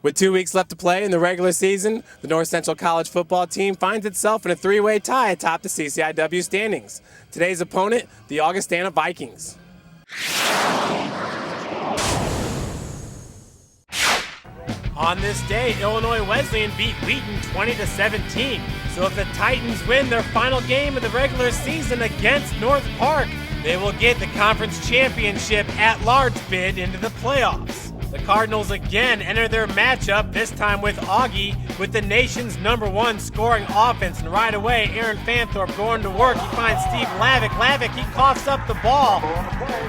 With 2 weeks left to play in the regular season, the North Central College football team finds itself in a three-way tie atop the CCIW standings. Today's opponent, the Augustana Vikings. On this day, Illinois Wesleyan beat Wheaton 20-17. So if the Titans win their final game of the regular season against North Park, they will get the conference championship at-large bid into the playoffs. The Cardinals again enter their matchup, this time with Augie, with the nation's #1 scoring offense. And right away, Aaron Fanthorpe going to work. He finds Steve Lavick. Lavick, he coughs up the ball.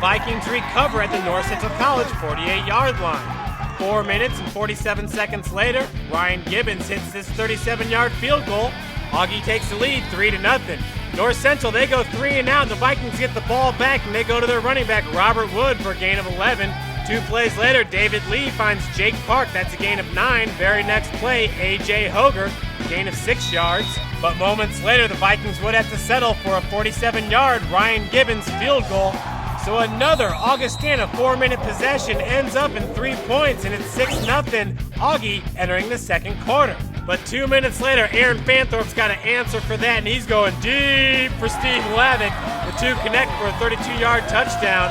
Vikings recover at the North Central College 48-yard line. 4 minutes and 47 seconds later, Ryan Gibbons hits this 37-yard field goal. Augie takes the lead 3-0. North Central, they go 3 and out. The Vikings get the ball back, and they go to their running back, Robert Wood, for a gain of 11. 2 plays later, David Lee finds Jake Park. That's a gain of 9. Very next play, A.J. Hoger, gain of 6 yards. But moments later, the Vikings would have to settle for a 47-yard Ryan Gibbons field goal. So another Augustana 4-minute possession ends up in 3 points, and it's 6-0 Augie entering the second quarter. But 2 minutes later, Aaron Fanthorpe's got an answer for that, and he's going deep for Steve Lavick. The two connect for a 32-yard touchdown.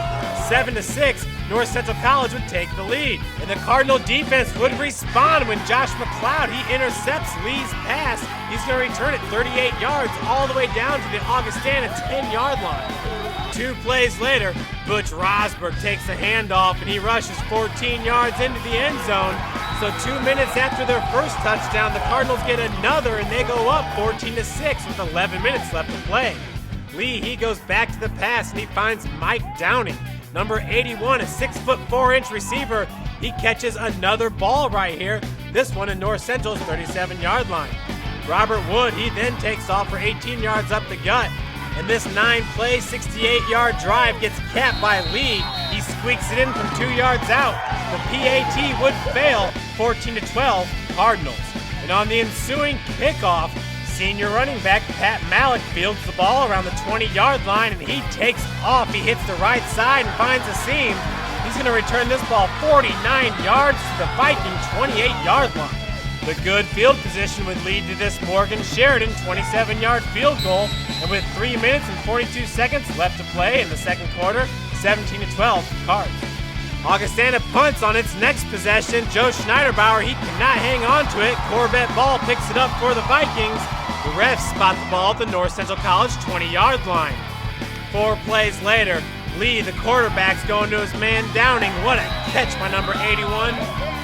7-6, North Central College would take the lead. And the Cardinal defense would respond when Josh McLeod, he intercepts Lee's pass. He's going to return it 38 yards all the way down to the Augustana 10-yard line. 2 plays later, Butch Rosberg takes the handoff and he rushes 14 yards into the end zone. So 2 minutes after their first touchdown, the Cardinals get another and they go up 14-6 with 11 minutes left to play. Lee, he goes back to the pass and he finds Mike Downing. Number 81, a 6'4" receiver. He catches another ball right here, this one in North Central's 37-yard line. Robert Wood, he then takes off for 18 yards up the gut. And this 9-play, 68-yard drive gets capped by Lee. He squeaks it in from 2 yards out. The PAT would fail, 14-12 Cardinals. And on the ensuing kickoff, senior running back Pat Malik fields the ball around the 20-yard line, and he takes off. He hits the right side and finds a seam. He's going to return this ball 49 yards to the Viking 28-yard line. The good field position would lead to this Morgan Sheridan 27-yard field goal, and with 3 minutes and 42 seconds left to play in the second quarter, 17-12 Cards. Augustana punts on its next possession. Joe Schneiderbauer, he cannot hang on to it. Corbett Ball picks it up for the Vikings. The refs spot the ball at the North Central College 20-yard line. 4 plays later, Lee, the quarterback's going to his man Downing. What a catch by number 81.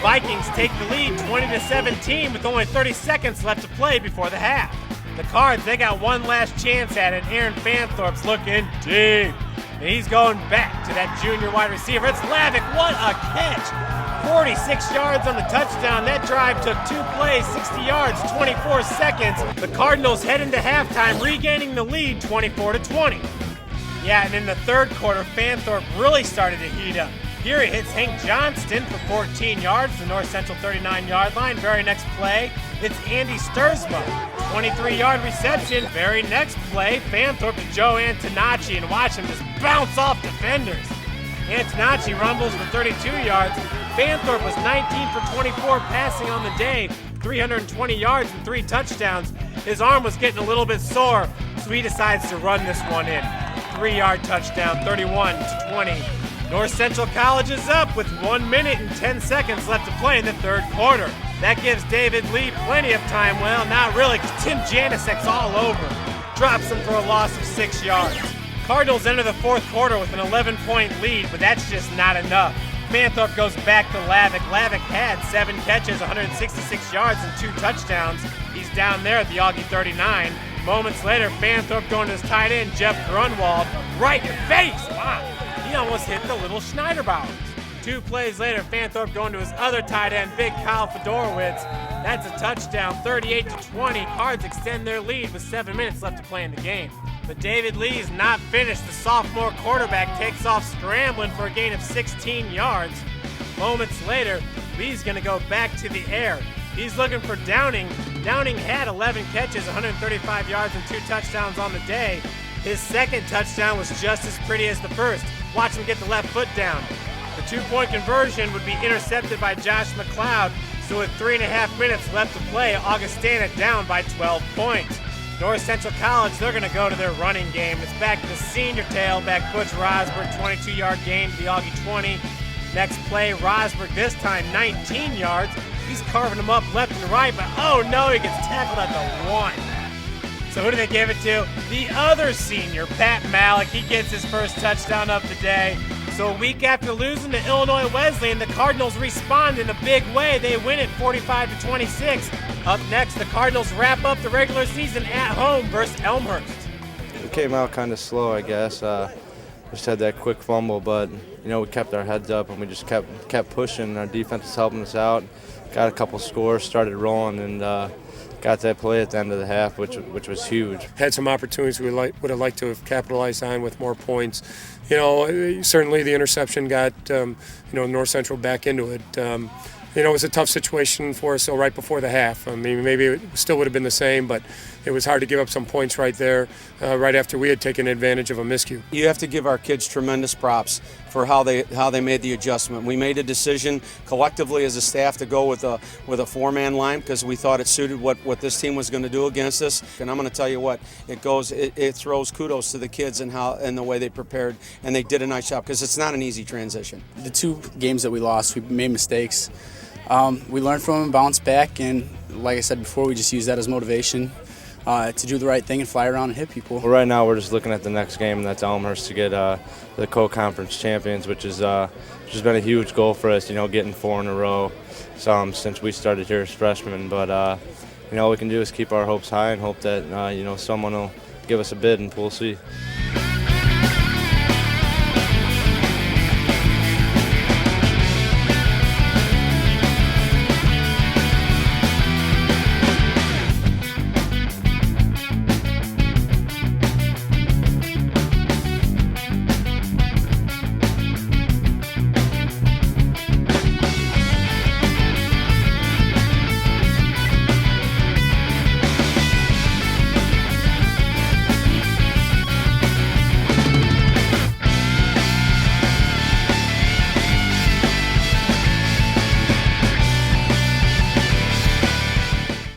Vikings take the lead 20-17 with only 30 seconds left to play before the half. The Cards, they got one last chance at it. Aaron Fanthorpe's looking deep. And he's going back to that junior wide receiver. It's Lavick. What a catch. 46 yards on the touchdown. That drive took 2 plays, 60 yards, 24 seconds. The Cardinals head into halftime, regaining the lead 24-20. Yeah, and in the third quarter, Fanthorpe really started to heat up. Here he hits Hank Johnston for 14 yards, the North Central 39-yard line. Very next play, it's Andy Sturzma, 23-yard reception. Very next play, Fanthorpe to Joe Antonacci, and watch him just bounce off defenders. Antonacci rumbles for 32 yards. Fanthorpe was 19 for 24 passing on the day, 320 yards and 3 touchdowns. His arm was getting a little bit sore, so he decides to run this one in. 3-yard touchdown, 31-20. North Central College is up with 1 minute and 10 seconds left to play in the third quarter. That gives David Lee plenty of time. Well, not really, because Tim Janisek's all over. Drops him for a loss of 6 yards. Cardinals enter the fourth quarter with an 11-point lead, but that's just not enough. Fanthorpe goes back to Lavick. Lavick had 7 catches, 166 yards, and 2 touchdowns. He's down there at the Augie 39. Moments later, Fanthorpe going to his tight end, Jeff Grunwald, right in your face. Wow. He almost hit the little Schneiderbauers. 2 plays later, Fanthorpe going to his other tight end, big Kyle Fedorowicz. That's a touchdown, 38-20. Cards extend their lead with 7 minutes left to play in the game. But David Lee's not finished. The sophomore quarterback takes off scrambling for a gain of 16 yards. Moments later, Lee's going to go back to the air. He's looking for Downing. Downing had 11 catches, 135 yards, and 2 touchdowns on the day. His second touchdown was just as pretty as the first. Watch him get the left foot down. The 2-point conversion would be intercepted by Josh McLeod. So with 3.5 minutes left to play, Augustana down by 12 points. North Central College, they're going to go to their running game. It's back to the senior tailback, Butch Rosberg, 22-yard gain to the Augie 20. Next play, Rosberg, this time 19 yards. He's carving them up left and right, but oh no, he gets tackled at the 1. So who do they give it to? The other senior, Pat Malik. He gets his first touchdown of the day. So a week after losing to Illinois Wesleyan, the Cardinals respond in a big way. They win it 45-26. Up next, the Cardinals wrap up the regular season at home versus Elmhurst. We came out kind of slow, I guess. Just had that quick fumble, but we kept our heads up and we just kept pushing. Our defense was helping us out. Got a couple scores, started rolling, and got that play at the end of the half, which was huge. Had some opportunities we would have liked to have capitalized on with more points. Certainly the interception got North Central back into it. It was a tough situation for us right before the half. I mean, maybe it still would have been the same, but it was hard to give up some points right there, right after we had taken advantage of a miscue. You have to give our kids tremendous props for how they made the adjustment. We made a decision collectively as a staff to go with a 4-man line because we thought it suited what this team was going to do against us. And I'm going to tell you what, it throws kudos to the kids and the way they prepared, and they did a nice job because it's not an easy transition. The 2 games that we lost, we made mistakes. We learned from them, bounced back, and like I said before, we just use that as motivation to do the right thing and fly around and hit people. Well, right now we're just looking at the next game, and that's Elmhurst to get the co-conference champions, which has been a huge goal for us, getting 4 in a row since we started here as freshmen. But, all we can do is keep our hopes high and hope that, someone will give us a bid, and we'll see.